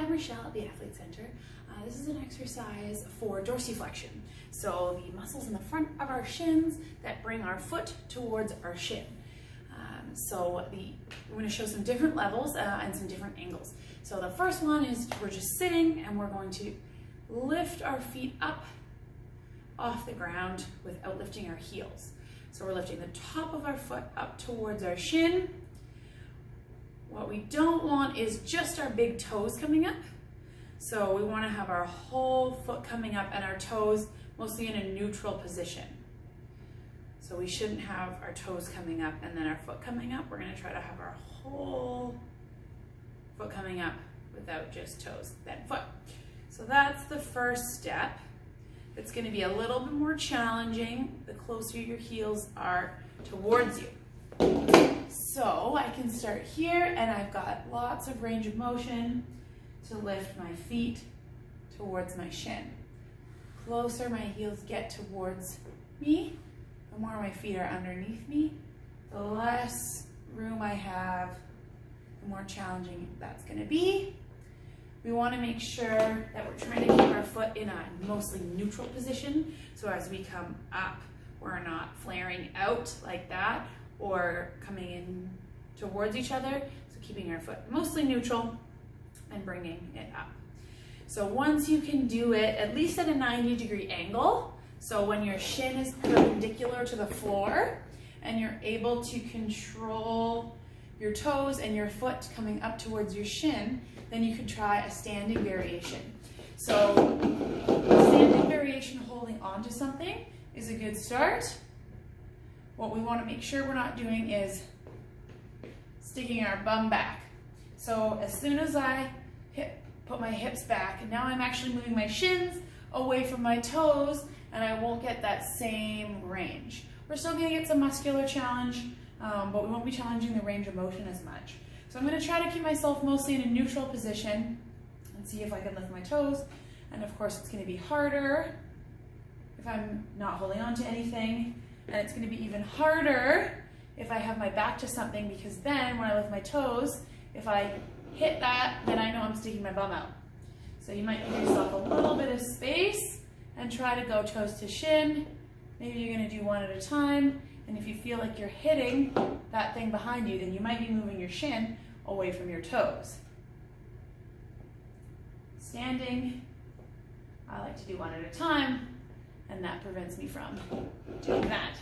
I'm Rochelle at the Athlete Center. This is an exercise for dorsiflexion. So the muscles in the front of our shins that bring our foot towards our shin. We're going to show some different levels and some different angles. So the first one is we're just sitting and we're going to lift our feet up off the ground without lifting our heels. So we're lifting the top of our foot up towards our shin. What we don't want is just our big toes coming up. So we want to have our whole foot coming up and our toes mostly in a neutral position. So we shouldn't have our toes coming up and then our foot coming up. We're going to try to have our whole foot coming up without just toes, then foot. So that's the first step. It's going to be a little bit more challenging the closer your heels are towards you. So I can start here and I've got lots of range of motion to lift my feet towards my shin. Closer my heels get towards me, the more my feet are underneath me, the less room I have, the more challenging that's going to be. We want to make sure that we're trying to keep our foot in a mostly neutral position. So as we come up, we're not flaring out like that or coming in towards each other. So keeping our foot mostly neutral and bringing it up. So once you can do it, at least at a 90-degree angle, so when your shin is perpendicular to the floor and you're able to control your toes and your foot coming up towards your shin, then you can try a standing variation. So standing variation holding onto something is a good start. What we want to make sure we're not doing is sticking our bum back. So as soon as I put my hips back, and now I'm actually moving my shins away from my toes and I won't get that same range. We're still going to get some muscular challenge, but we won't be challenging the range of motion as much. So I'm going to try to keep myself mostly in a neutral position and see if I can lift my toes. And of course it's going to be harder if I'm not holding on to anything. And it's going to be even harder if I have my back to something, because then when I lift my toes, if I hit that, then I know I'm sticking my bum out. So you might give yourself a little bit of space and try to go toes to shin. Maybe you're going to do one at a time. And if you feel like you're hitting that thing behind you, then you might be moving your shin away from your toes. Standing, I like to do one at a time, and that prevents me from doing that.